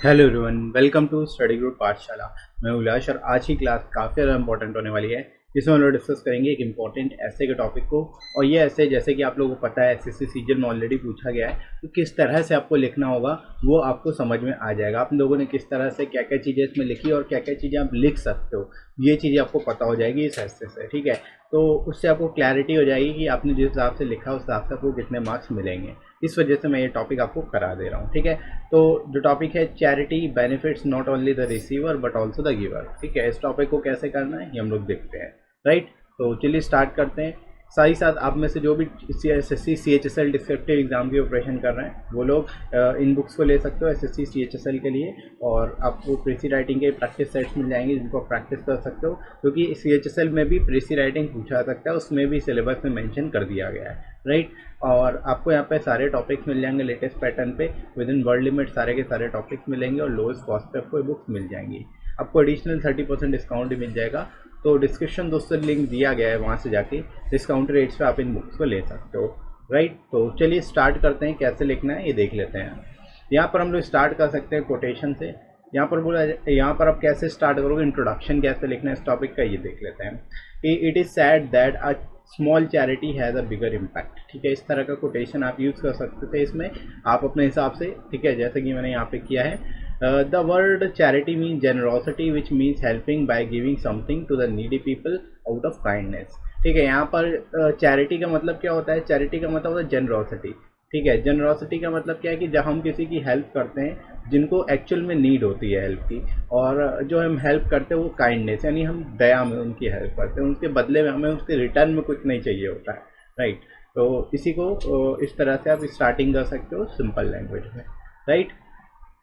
Hello everyone, welcome to study group Pathshala. मैं उल्लास और आज की क्लास काफ़ी ज़्यादा इंपॉर्टेंट होने वाली है। इसमें हम लोग डिस्कस करेंगे एक इंपॉर्टेंट ऐसे के टॉपिक को। और ये ऐसे जैसे कि आप लोगों को पता है एसएससी सीजन में ऑलरेडी पूछा गया है, तो किस तरह से आपको लिखना होगा वो आपको समझ में आ जाएगा। आप लोगों ने किस तरह से क्या क्या चीज़ें इसमें लिखी और क्या क्या चीज़ें आप लिख सकते हो, ये चीज़ें आपको पता हो जाएगी इस ऐसे से। ठीक है, तो उससे आपको क्लैरिटी हो जाएगी कि आपने जिस हिसाब से लिखा उस हिसाब से आपको कितने मार्क्स मिलेंगे। इस वजह से मैं ये टॉपिक आपको करा दे रहा हूँ। ठीक है, तो जो टॉपिक है charity benefits not only the receiver but also the giver. ठीक है, इस टॉपिक को कैसे करना है ये हम लोग देखते हैं। राइट, तो चलिए स्टार्ट करते हैं। साथ ही साथ आप में से जो भी एसएससी सीएचएसएल डिस्क्रिप्टिव एग्जाम की प्रिपरेशन कर रहे हैं वो लोग इन बुक्स को ले सकते हो एसएससी सीएचएसएल के लिए। और आपको प्रेसी राइटिंग के प्रैक्टिस सेट्स मिल जाएंगे जिनको आप प्रैक्टिस कर सकते हो, क्योंकि सीएचएसएल में भी प्रेसी राइटिंग पूछा जा सकता है, उसमें भी सिलेबस में मेंशन कर दिया गया है। राइट, और आपको यहाँ पे सारे टॉपिक्स मिल जाएंगे लेटेस्ट पैटर्न पे, विद इन वर्ल्ड लिमिट सारे के सारे टॉपिक्स मिलेंगे और लोएस्ट कॉस्ट पे आपको ये बुक्स मिल जाएंगी। आपको एडिशनल 30% डिस्काउंट भी मिल जाएगा। तो डिस्क्रिप्शन दोस्तों लिंक दिया गया है, वहाँ से जाके डिस्काउंट रेट्स पे आप इन बुक्स को ले सकते हो। राइट, तो चलिए स्टार्ट करते हैं, कैसे लिखना है ये देख लेते हैं। यहाँ पर हम लोग स्टार्ट कर सकते हैं कोटेशन से। यहाँ पर बोला, यहाँ पर आप कैसे स्टार्ट करोगे, इंट्रोडक्शन कैसे लिखना है इस टॉपिक का ये देख लेते हैं। It is sad that a small charity has a bigger impact. ठीक है, इस तरह का कोटेशन आप यूज़ कर सकते थे इसमें आप अपने हिसाब से। ठीक है, जैसे कि मैंने यहाँ पे किया है, the word charity mean generosity which means helping by giving something to the needy people out of kindness. ठीक है, यहाँ पर चैरिटी का मतलब क्या होता है, चैरिटी का मतलब होता है जेनरोसिटी। ठीक है, जेनरोसिटी का मतलब क्या है कि जब हम किसी की हेल्प करते हैं जिनको एक्चुअल में नीड होती है हेल्प की, और जो हम हेल्प करते हैं वो काइंडनेस यानी हम दया में उनकी हेल्प करते हैं, उनके बदले में हमें उसके रिटर्न में कुछ नहीं चाहिए होता है। राइट, तो इसी को इस तरह से आप स्टार्टिंग कर सकते हो सिंपल लैंग्वेज में। Right,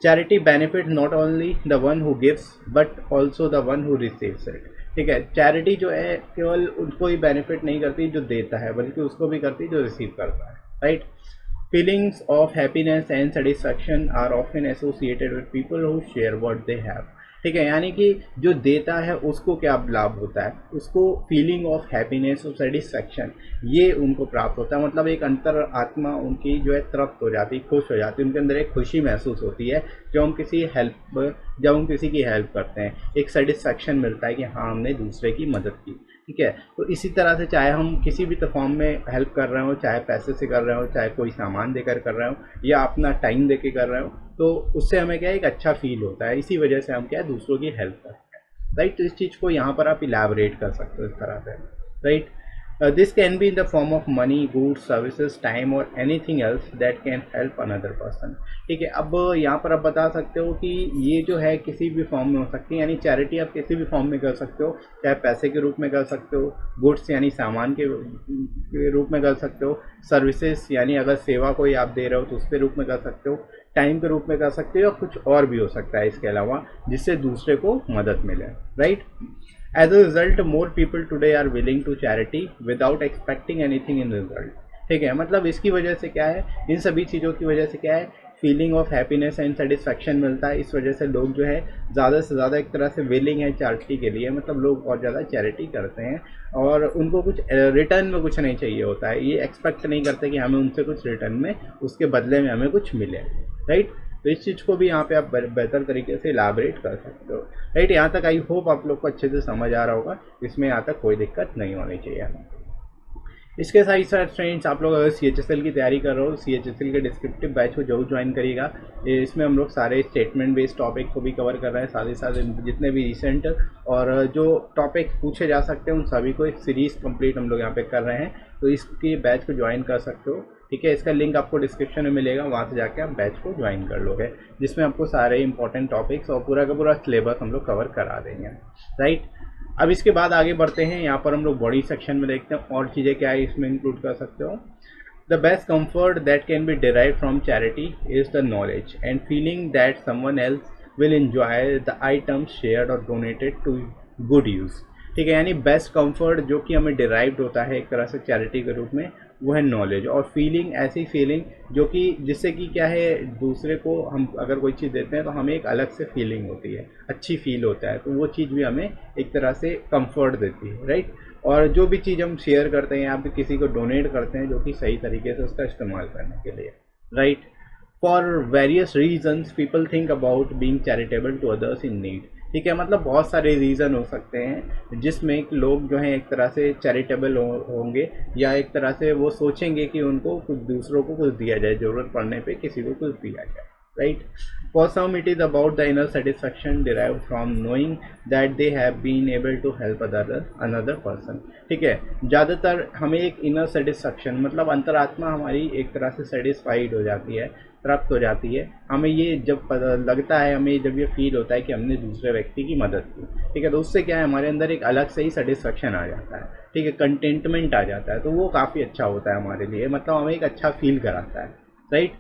charity benefit not only the one who gives but also the one who receives it. ठीक है, चैरिटी जो है केवल उनको ही बेनिफिट नहीं करती जो देता है, बल्कि उसको भी करती जो रिसीव करता है। Right, feelings of happiness and satisfaction are often associated with people who share what they have। ठीक है, यानी कि जो देता है उसको क्या लाभ होता है, उसको फीलिंग ऑफ हैप्पीनेस और सेटिस्फैक्शन ये उनको प्राप्त होता है। मतलब एक अंतर आत्मा उनकी जो है तृप्त हो जाती है, खुश हो जाती है, उनके अंदर एक खुशी महसूस होती है जब हम किसी की हेल्प करते हैं, एक सेटिस्फैक्शन मिलता है कि हाँ हमने दूसरे की मदद की। ठीक है, तो इसी तरह से चाहे हम किसी भी फॉर्म में हेल्प कर रहे हो, चाहे पैसे से कर रहे हो, चाहे कोई सामान देकर कर रहे हो, या अपना टाइम देके कर रहे हो, तो उससे हमें क्या है एक अच्छा फील होता है। इसी वजह से हम क्या है दूसरों की हेल्प करते हैं। राइट, तो इस चीज़ को यहाँ पर आप इलैबोरेट कर सकते हो इस तरह से। Right, this can be in the form of money, goods, services, time or anything else that can help another person। ठीक है, अब यहाँ पर आप बता सकते हो कि ये जो है किसी भी फॉर्म में हो सकती है, यानी चैरिटी आप किसी भी फॉर्म में कर सकते हो, चाहे पैसे के रूप में कर सकते हो, गुड्स यानी सामान के रूप में कर सकते हो, सर्विसेज यानी अगर सेवा कोई आप दे रहे हो तो उसके रूप में कर सकते हो, टाइम के रूप में कर सकते हो, या कुछ और भी हो सकता है इसके अलावा जिससे दूसरे को मदद मिले। Right, as a result more people today are willing to charity without expecting anything in result। ठीक है, मतलब इसकी वजह से क्या है, इन सभी चीज़ों की वजह से क्या है, feeling of happiness and satisfaction मिलता है। इस वजह से लोग जो है ज़्यादा से ज़्यादा एक तरह से विलिंग है चैरिटी के लिए, मतलब लोग और ज़्यादा चैरिटी करते हैं और उनको कुछ रिटर्न में कुछ नहीं चाहिए होता है, ये एक्सपेक्ट नहीं करते कि हमें उनसे कुछ रिटर्न में उसके बदले में हमें कुछ मिले। राइट, तो इस चीज़ को भी यहाँ पे आप बेहतर तरीके से इलाबरेट कर सकते हो। राइट, यहाँ तक आई होप आप लोग को अच्छे से समझ आ रहा होगा, इसमें यहाँ तक कोई दिक्कत नहीं होनी चाहिए। इसके साथ साथ फ्रेंड्स, आप लोग अगर सीएचएसएल की तैयारी कर रहे हो, सीएचएसएल के डिस्क्रिप्टिव बैच को जरूर ज्वाइन करिएगा। इसमें हम लोग सारे स्टेटमेंट बेस्ड टॉपिक को भी कवर कर रहे हैं, साथ ही साथ जितने भी रिसेंट और जो टॉपिक पूछे जा सकते हैं उन सभी को एक सीरीज़ कंप्लीट हम लोग यहाँ पे कर रहे हैं, तो इसके बैच को ज्वाइन कर सकते हो। ठीक है, इसका लिंक आपको डिस्क्रिप्शन में मिलेगा, वहाँ से जाके आप बैच को ज्वाइन कर लोगे, जिसमें आपको सारे इंपॉर्टेंट टॉपिक्स और पूरा का पूरा सिलेबस हम लोग कवर करा देंगे। राइट, अब इसके बाद आगे बढ़ते हैं। यहाँ पर हम लोग बॉडी सेक्शन में देखते हैं और चीज़ें क्या है इसमें इंक्लूड कर सकते हो। The best comfort that can be derive from charity is the knowledge and feeling that someone else will enjoy the items shared और डोनेटेड टू गुड यूज़। ठीक है, यानी बेस्ट कंफर्ट जो कि हमें डिराइव्ड होता है एक तरह से चैरिटी के रूप में, वो है नॉलेज, और फीलिंग ऐसी फीलिंग जो कि जिससे कि क्या है दूसरे को हम अगर कोई चीज़ देते हैं तो हमें एक अलग से फीलिंग होती है, अच्छी फील होता है, तो वो चीज़ भी हमें एक तरह से कंफर्ट देती है। राइट, और जो भी चीज़ हम शेयर करते हैं या फिर किसी को डोनेट करते हैं जो कि सही तरीके से उसका इस्तेमाल करने के लिए। Right, for various reasons people think about being charitable to others in need. ठीक है, मतलब बहुत सारे रीज़न हो सकते हैं जिसमें कि लोग जो हैं एक तरह से चैरिटेबल होंगे, या एक तरह से वो सोचेंगे कि उनको कुछ दूसरों को कुछ दिया जाए, ज़रूरत पड़ने पे किसी को कुछ दिया जाए, right. For some it is about the inner satisfaction derive from knowing that they have been able to help another person. ठीक है, ज़्यादातर हमें एक इनर सेटिस्फैक्शन मतलब अंतरात्मा हमारी एक तरह से सेटिस्फाइड हो जाती है, तृप्त हो जाती है। हमें ये जब पता लगता है, हमें जब ये फील होता है कि हमने दूसरे व्यक्ति की मदद की, ठीक है, तो उससे क्या है हमारे अंदर एक अलग से ही सेटिस्फेक्शन आ जाता है, ठीक है, कंटेंटमेंट आ जाता है, तो वो काफ़ी अच्छा होता है हमारे लिए, मतलब हमें एक अच्छा फील कराता है, right.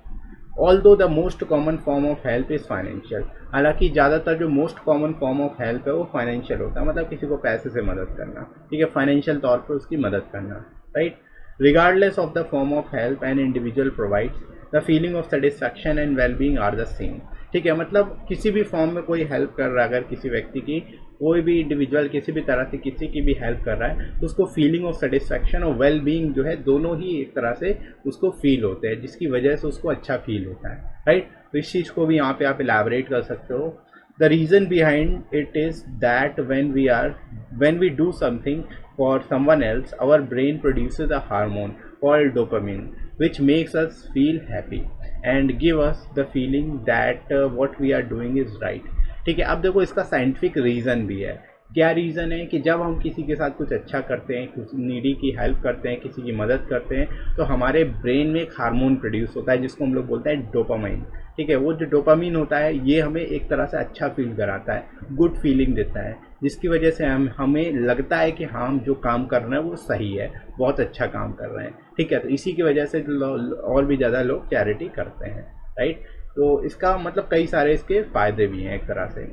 Although the most common form of help is financial. हालांकि ज़्यादातर जो most common form of help है वो फाइनेंशियल होता है, मतलब किसी को पैसे से मदद करना, ठीक है, फाइनेंशियल तौर पर उसकी मदद करना, right. Regardless of the form of help an individual provides the feeling of satisfaction and wellbeing are the same. ठीक है, मतलब किसी भी फॉर्म में कोई हेल्प कर रहा है, अगर किसी व्यक्ति की, कोई भी इंडिविजुअल किसी भी तरह से किसी की भी हेल्प कर रहा है, तो उसको फीलिंग ऑफ सेटिस्फैक्शन और वेल बीइंग जो है दोनों ही एक तरह से उसको फील होते हैं, जिसकी वजह से उसको अच्छा फील होता है, राइट। तो इस चीज़ को भी यहाँ पे आप इलैबोरेट कर सकते हो। The reason behind it is that when we do something for someone else, our brain produces a hormone called dopamine, which makes us feel happy and give us the feeling that what we are doing is right। ठीक है, अब देखो इसका scientific reason भी है। क्या reason है कि जब हम किसी के साथ कुछ अच्छा करते हैं, कुछ नीडी की हेल्प करते हैं, किसी की मदद करते हैं, तो हमारे ब्रेन में एक हार्मोन प्रोड्यूस होता है जिसको हम लोग बोलते हैं डोपामाइन। ठीक है, वो जो डोपामाइन होता है ये हमें एक तरह से अच्छा फील कराता है, गुड फीलिंग देता है, जिसकी वजह से हमें लगता है कि हाँ हम जो काम कर रहे हैं वो सही है, बहुत अच्छा काम कर रहे हैं। ठीक है, तो इसी की वजह से और भी ज़्यादा लोग चैरिटी करते हैं, राइट। तो इसका मतलब कई सारे इसके फ़ायदे भी हैं एक तरह से।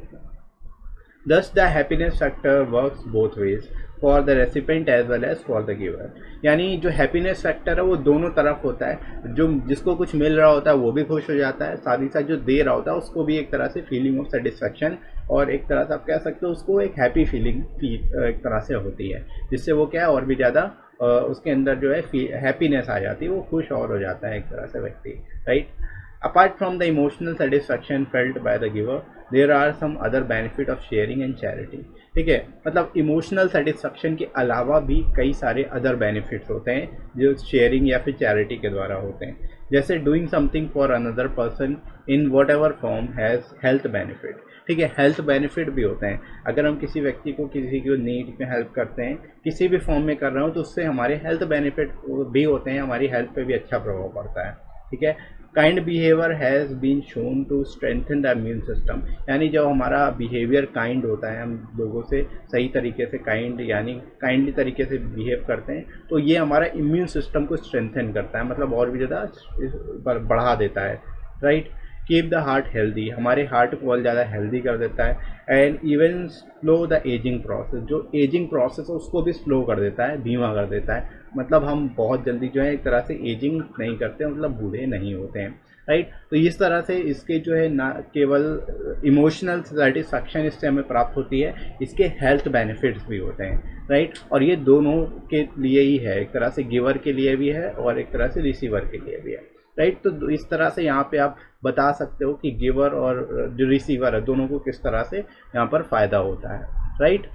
Thus the happiness factor works both ways for the recipient as well as for the giver। यानी जो हैप्पीनेस फैक्टर है वो दोनों तरफ होता है, जो जिसको कुछ मिल रहा होता है वो भी खुश हो जाता है, साथ ही साथ जो दे रहा होता है उसको भी एक तरह से फीलिंग ऑफ सेटिस्फैक्शन और एक तरह से आप कह सकते हो उसको एक हैप्पी फीलिंग एक तरह से होती है, जिससे वो क्या है और भी ज़्यादा उसके अंदर जो है हैप्पीनेस आ जाती है, वो खुश और हो जाता है एक तरह से व्यक्ति, right. Apart from the emotional satisfaction felt by the giver, there are some other benefit of sharing and charity। ठीक है, मतलब इमोशनल सेटिस्फैक्शन के अलावा भी कई सारे अदर बेनिफिट्स होते हैं जो शेयरिंग या फिर चैरिटी के द्वारा होते हैं, जैसे doing something for another person in what ever form has health benefit. ठीक है, हेल्थ बेनिफिट भी होते हैं, अगर हम किसी व्यक्ति को किसी को नीड में हेल्प करते हैं, किसी भी फॉर्म में कर रहे हो, तो उससे हमारे हेल्थ बेनिफिट भी होते हैं, हमारी हेल्थ पे भी अच्छा प्रभाव पड़ता है। ठीक है, kind behaviour has been shown to strengthen the immune system. यानी जब हमारा बिहेवियर काइंड होता है, हम लोगों से सही तरीके से यानी काइंडली तरीके से बिहेव करते हैं, तो ये हमारा इम्यून सिस्टम को स्ट्रेंथन करता है, मतलब और भी ज़्यादा बढ़ा देता है, right. Keep the heart healthy, हमारे हार्ट को और ज़्यादा हेल्दी कर देता है। And even slow the ageing process, जो एजिंग प्रोसेस है उसको भी स्लो कर देता है, धीमा कर देता है, मतलब हम बहुत जल्दी जो है एक तरह से एजिंग नहीं करते, मतलब बूढ़े नहीं होते हैं, राइट। तो इस तरह से इसके जो है ना केवल इमोशनल सेटिस्फैक्शन इससे हमें प्राप्त होती है, इसके हेल्थ बेनिफिट्स भी होते हैं, राइट। और ये दोनों के लिए ही है, एक तरह से गिवर के लिए भी है और एक तरह से रिसीवर के लिए भी है, राइट। तो इस तरह से यहाँ पे आप बता सकते हो कि गिवर और जो रिसीवर है दोनों को किस तरह से यहाँ पर फ़ायदा होता है, राइट।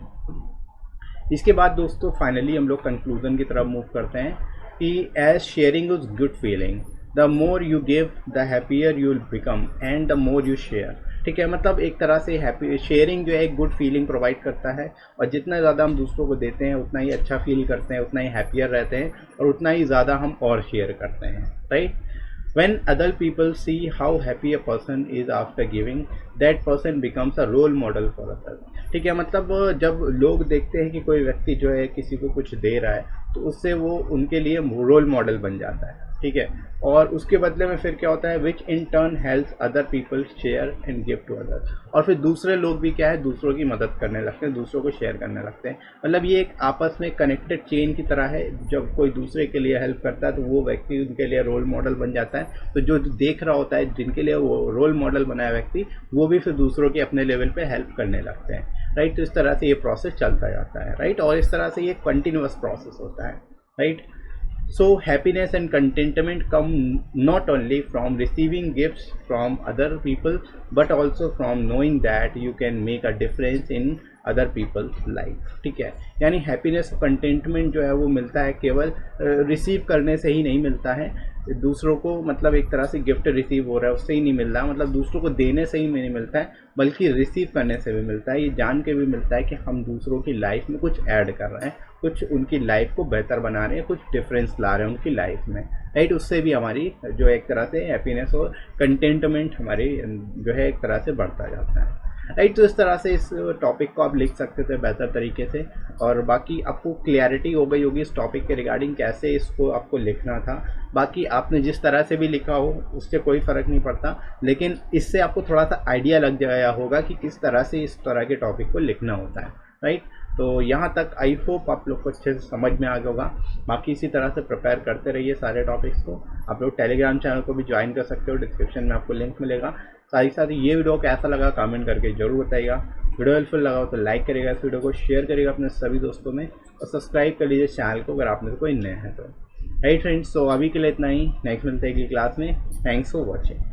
इसके बाद दोस्तों फाइनली हम लोग कंक्लूजन की तरफ मूव करते हैं कि as sharing is good feeling, the more you give the happier you will become and the more you share. ठीक है, मतलब एक तरह से हैप्पी शेयरिंग जो है एक गुड फीलिंग प्रोवाइड करता है, और जितना ज़्यादा हम दूसरों को देते हैं उतना ही अच्छा फील करते हैं, उतना ही हैप्पियर रहते हैं और उतना ही ज़्यादा हम और शेयर करते हैं, right. When other people see how happy a person is after giving, that person becomes a role model for others। ठीक है, मतलब जब लोग देखते हैं कि कोई व्यक्ति जो है किसी को कुछ दे रहा है, तो उससे वो उनके लिए रोल मॉडल बन जाता है। ठीक है, और उसके बदले में फिर क्या होता है, which in turn helps other people share and give to others. और फिर दूसरे लोग भी क्या है, दूसरों की मदद करने लगते हैं, दूसरों को शेयर करने लगते हैं। मतलब ये एक आपस में कनेक्टेड चेन की तरह है, जब कोई दूसरे के लिए हेल्प करता है तो वो व्यक्ति उनके लिए रोल मॉडल बन जाता है। तो जो देख रहा होता है, जिनके लिए वो रोल मॉडल बनाया व्यक्ति, वो भी फिर दूसरों की अपने लेवल पे हेल्प करने लगते हैं, राइट। तो इस तरह से ये प्रोसेस चलता जाता है, राइट। और इस तरह से ये कंटिन्यूअस प्रोसेस होता है, right. So happiness and contentment come not only from receiving gifts from other people but also from knowing that you can make a difference in other people's life. ठीक है, यानी हैप्पीनेस कंटेंटमेंट जो है वो मिलता है केवल रिसीव करने से ही नहीं मिलता है, दूसरों को मतलब एक तरह से गिफ्ट रिसीव हो रहा है उससे ही नहीं मिल रहा, मतलब दूसरों को देने से ही नहीं मिलता है बल्कि रिसीव करने से भी मिलता है। ये जान के भी मिलता है कि हम दूसरों की लाइफ में कुछ ऐड कर रहे हैं, कुछ उनकी लाइफ को बेहतर बना रहे हैं, कुछ डिफरेंस ला रहे हैं उनकी लाइफ में, राइट। उससे भी हमारी जो एक तरह से हैप्पीनेस और कंटेंटमेंट हमारी जो है एक तरह से बढ़ता जाता है, राइट। तो इस तरह से इस टॉपिक को आप लिख सकते थे बेहतर तरीके से, और बाकी आपको क्लियरिटी हो गई होगी इस टॉपिक के रिगार्डिंग कैसे इसको आपको लिखना था। बाकी आपने जिस तरह से भी लिखा हो उससे कोई फ़र्क नहीं पड़ता, लेकिन इससे आपको थोड़ा सा आइडिया लग गया होगा कि किस तरह से इस तरह के टॉपिक को लिखना होता है, राइट। तो यहाँ तक आई होप आप लोग को अच्छे से समझ में आ गया होगा। बाकी इसी तरह से प्रिपेयर करते रहिए सारे टॉपिक्स को। आप लोग टेलीग्राम चैनल को भी ज्वाइन कर सकते हो, डिस्क्रिप्शन में आपको लिंक मिलेगा। साथ ही साथ ये वीडियो कैसा लगा कमेंट करके ज़रूर बताइएगा। वीडियो हेल्पफुल लगा हो तो लाइक करिएगा, इस वीडियो को शेयर करिएगा अपने सभी दोस्तों में, और सब्सक्राइब कर लीजिए चैनल को अगर आप में से कोई नए हैं तो, राइट फ्रेंड्स। तो अभी के लिए इतना ही, नेक्स्ट मिलते हैं अगली क्लास में। Thanks for watching.